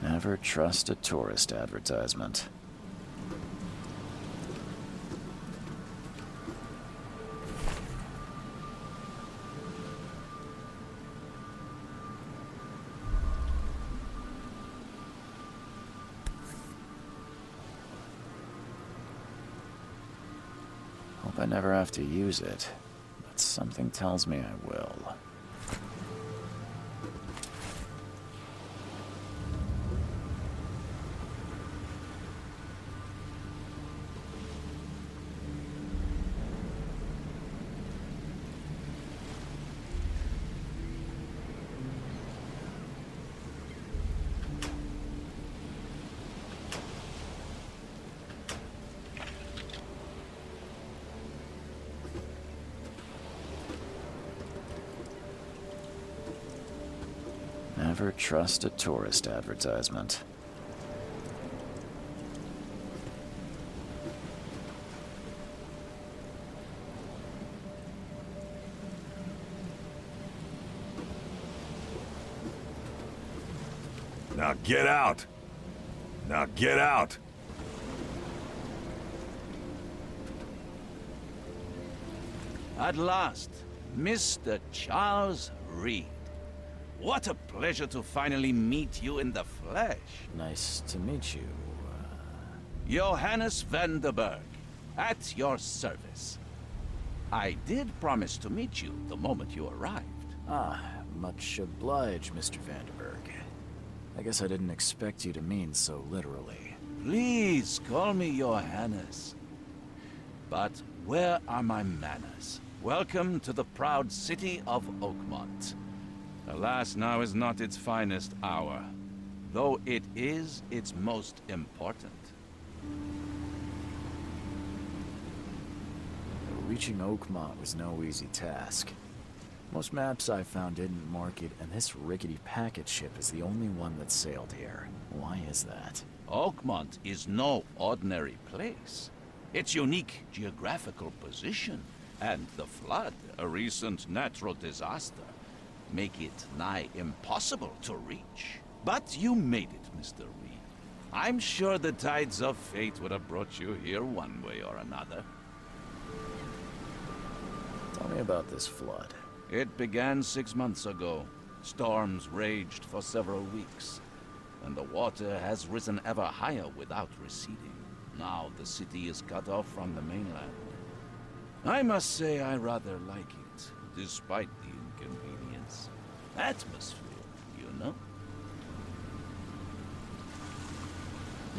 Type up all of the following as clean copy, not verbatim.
Never trust a tourist advertisement. Hope I never have to use it, but something tells me I will. Never trust a tourist advertisement. Now get out! Now get out! At last, Mr. Charles Reed. What a pleasure to finally meet you in the flesh. Nice to meet you. Johannes van der Berg, at your service. I did promise to meet you the moment you arrived. Ah, much obliged, Mr. Vanderberg. I guess I didn't expect you to mean so literally. Please call me Johannes. But where are my manners? Welcome to the proud city of Oakmont. Alas, now is not its finest hour, though it is its most important. Reaching Oakmont was no easy task. Most maps I found didn't mark it, and this rickety packet ship is the only one that sailed here. Why is that? Oakmont is no ordinary place. Its unique geographical position, and the flood, a recent natural disaster, make it nigh impossible to reach. But you made it, Mr. Reed. I'm sure the tides of fate would have brought you here one way or another. Tell me about this flood. It began 6 months ago. Storms raged for several weeks, and the water has risen ever higher without receding. Now the city is cut off from the mainland. I must say I rather like it, despite the inconvenience. Atmosphere, you know?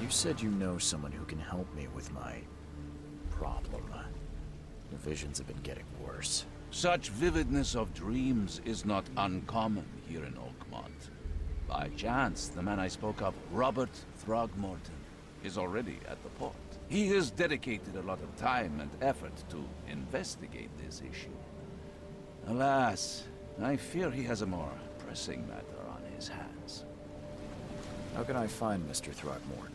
You said you know someone who can help me with my problem. The visions have been getting worse. Such vividness of dreams is not uncommon here in Oakmont. By chance, the man I spoke of, Robert Throgmorton, is already at the port. He has dedicated a lot of time and effort to investigate this issue. Alas, I fear he has a more pressing matter on his hands. How can I find Mr. Throgmorton?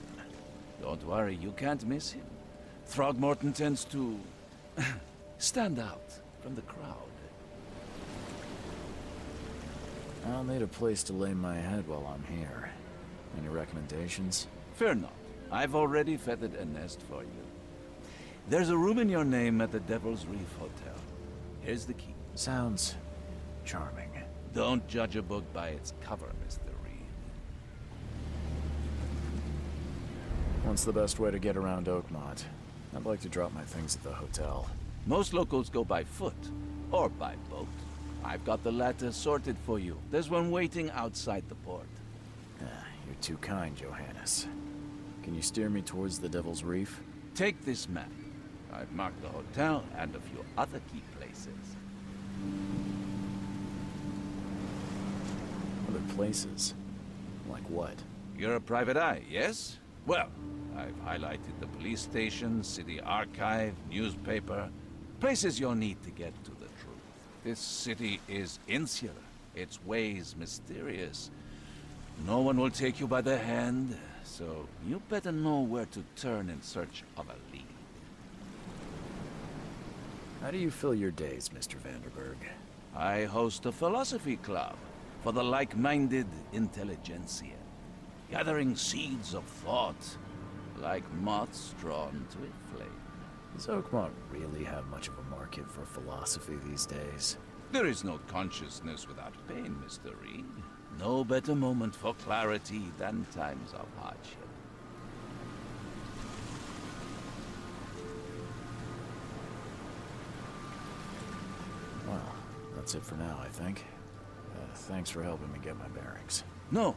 Don't worry, you can't miss him. Throgmorton tends to stand out from the crowd. I'll need a place to lay my head while I'm here. Any recommendations? Fear not. I've already feathered a nest for you. There's a room in your name at the Devil's Reef Hotel. Here's the key. Sounds charming. Don't judge a book by its cover, Mr. Reed. What's the best way to get around Oakmont? I'd like to drop my things at the hotel. Most locals go by foot, or by boat. I've got the latter sorted for you. There's one waiting outside the port. You're too kind, Johannes. Can you steer me towards the Devil's Reef? Take this map. I've marked the hotel and a few other key places. Other places? Like what? You're a private eye, yes? Well, I've highlighted the police station, city archive, newspaper. Places you'll need to get to the truth. This city is insular, its ways mysterious. No one will take you by the hand, so you better know where to turn in search of a lead. How do you fill your days, Mr. Vanderberg? I host a philosophy club for the like-minded intelligentsia, gathering seeds of thought like moths drawn to a flame. Does Oakmont really have much of a market for philosophy these days? There is no consciousness without pain, Mr. Reed. No better moment for clarity than times of hardship. Well, that's it for now, I think. Thanks for helping me get my bearings. No.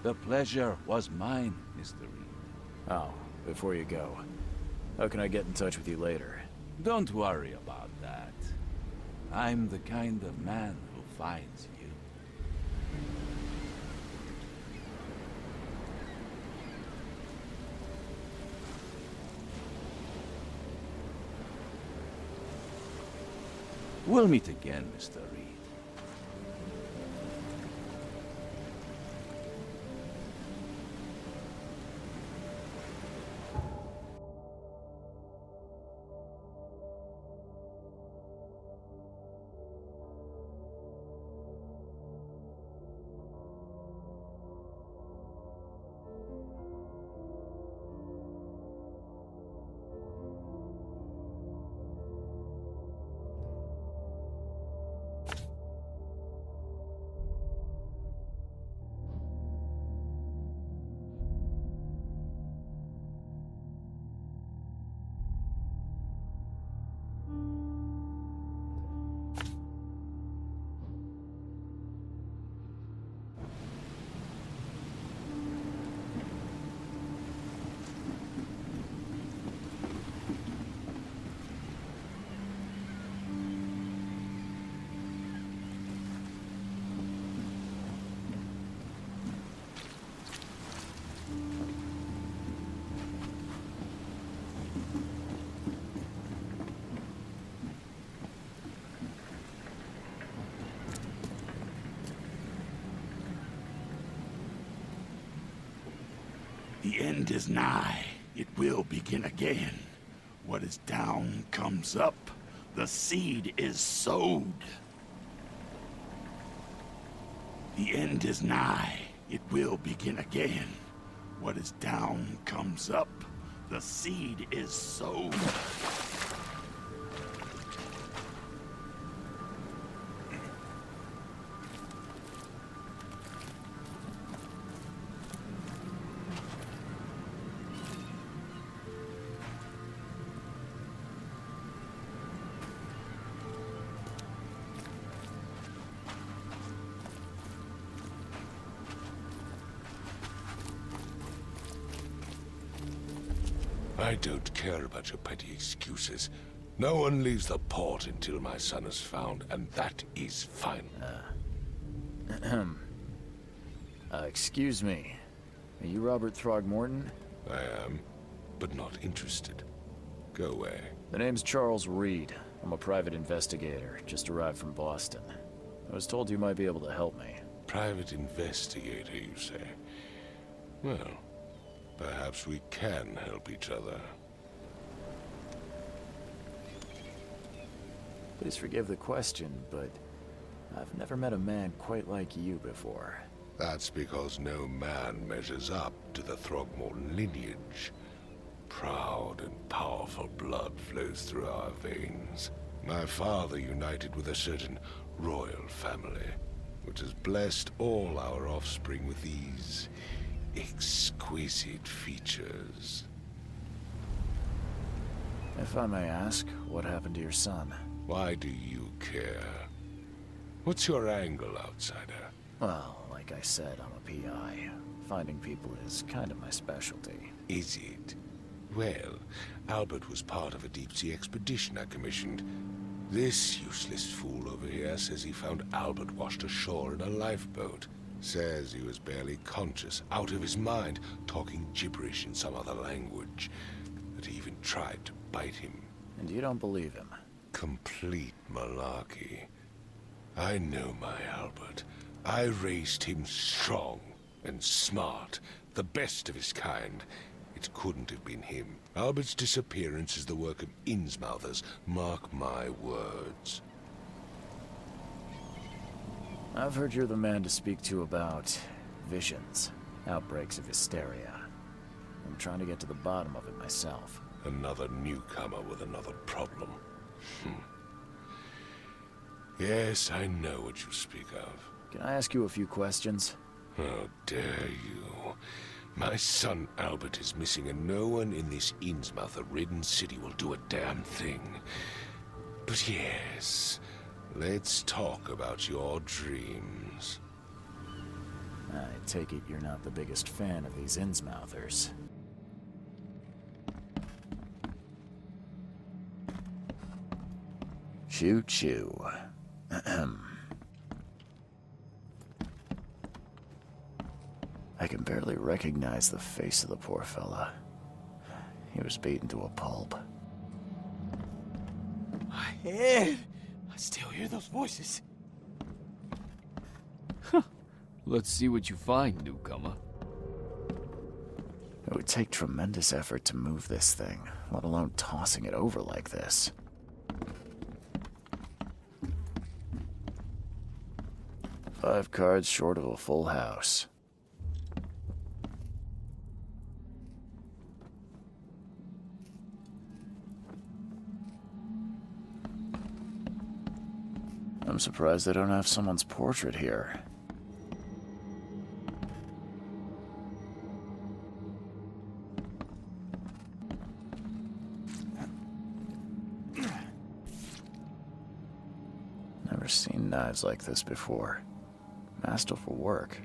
The pleasure was mine, Mr. Reed. Oh, before you go, how can I get in touch with you later? Don't worry about that. I'm the kind of man who finds you. We'll meet again, Mr. Reed. The end is nigh. It will begin again. What is down comes up. The seed is sowed. The end is nigh. It will begin again. What is down comes up. The seed is sowed. I don't care about your petty excuses. No one leaves the port until my son is found, and that is final. Excuse me. Are you Robert Throgmorton? I am, but not interested. Go away. The name's Charles Reed. I'm a private investigator, just arrived from Boston. I was told you might be able to help me. Private investigator, you say? Well, perhaps we can help each other. Please forgive the question, but I've never met a man quite like you before. That's because no man measures up to the Throgmorton lineage. Proud and powerful blood flows through our veins. My father united with a certain royal family, which has blessed all our offspring with these exquisite features. If I may ask, what happened to your son? Why do you care? What's your angle, outsider? Well, like I said, I'm a PI. Finding people is kind of my specialty. Is it? Well, Albert was part of a deep-sea expedition I commissioned. This useless fool over here says he found Albert washed ashore in a lifeboat. Says he was barely conscious, out of his mind, talking gibberish in some other language. That he even tried to bite him. And you don't believe him? Complete malarkey. I know my Albert. I raised him strong and smart, the best of his kind. It couldn't have been him. Albert's disappearance is the work of Innsmouthers, mark my words. I've heard you're the man to speak to about visions, outbreaks of hysteria. I'm trying to get to the bottom of it myself. Another newcomer with another problem. Yes, I know what you speak of. Can I ask you a few questions? How dare you? My son Albert is missing, and no one in this Innsmouther-ridden city will do a damn thing. But yes, let's talk about your dreams. I take it you're not the biggest fan of these Innsmouthers. Choo-choo. I can barely recognize the face of the poor fella. He was beaten to a pulp. My head! I still hear those voices. Let's see what you find, newcomer. It would take tremendous effort to move this thing, let alone tossing it over like this. Five cards short of a full house. I'm surprised they don't have someone's portrait here. Never seen knives like this before. Masterful work.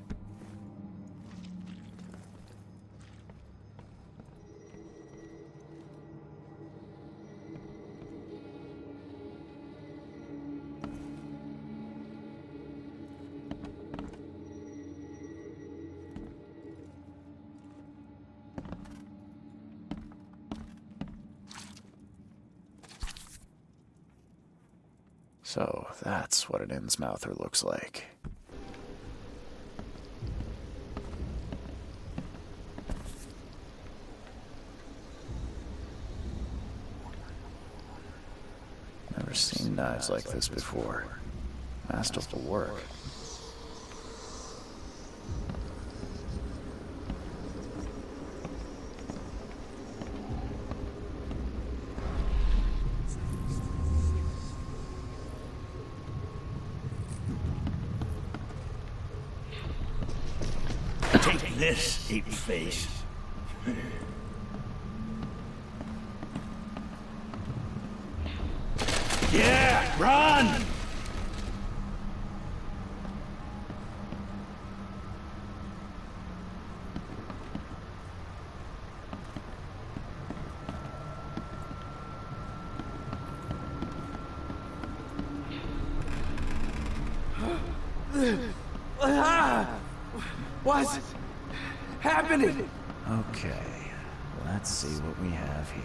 So, that's what an Innsmouther looks like. Never seen knives like this before. Masterful work. Take this, ape face. Yeah, run! What's happening? Okay, let's see what we have here.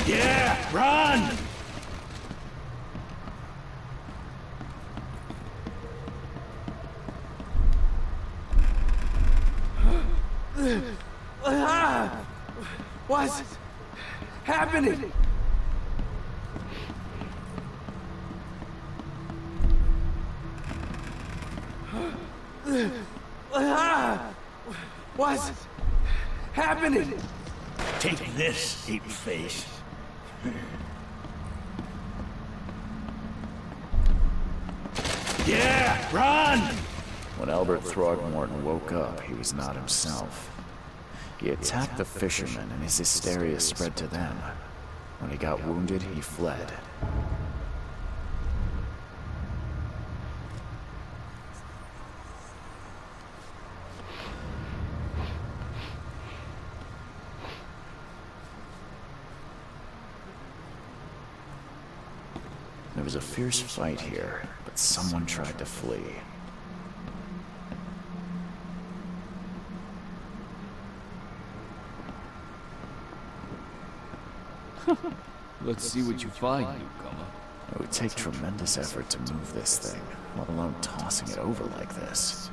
Yeah, run! What's happening? What's happening? Take this, ape face. Yeah, run! When Albert Throgmorton woke up, he was not himself. He attacked the fishermen, and his hysteria spread to them. When he got wounded, he fled. There was a fierce fight here, but someone tried to flee. Let's see what you find, newcomer. It would take tremendous effort to move this thing, let alone tossing it over like this.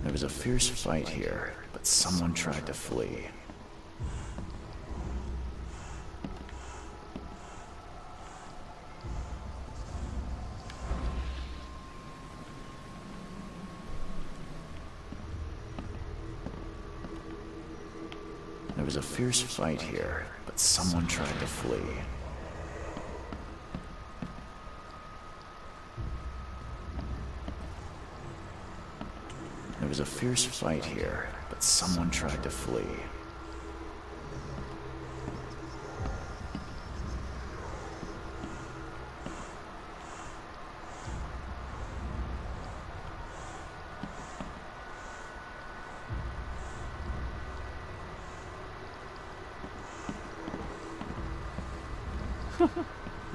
There was a fierce fight here, but someone tried to flee. There was a fierce fight here, but someone tried to flee. There was a fierce fight here, but someone tried to flee.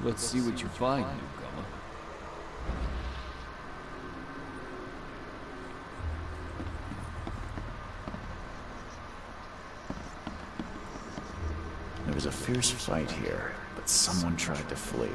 Let's see what you find, newcomer. There was a fierce fight here, but someone tried to flee.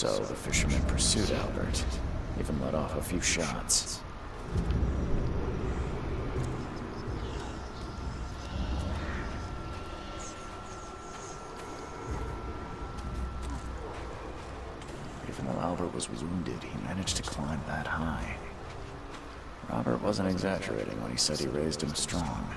So the fisherman pursued Albert, even let off a few shots. Even though Albert was wounded, he managed to climb that high. Robert wasn't exaggerating when he said he raised him strong.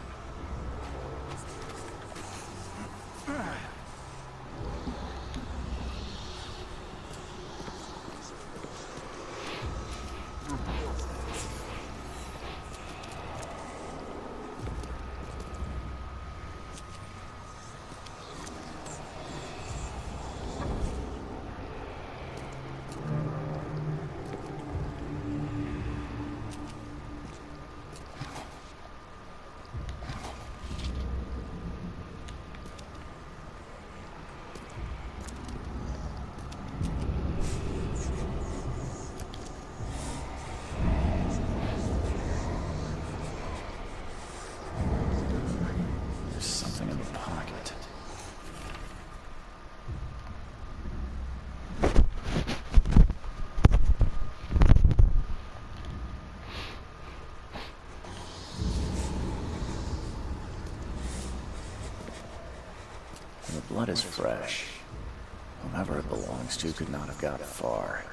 The blood is fresh. Whomever it belongs to could not have got far.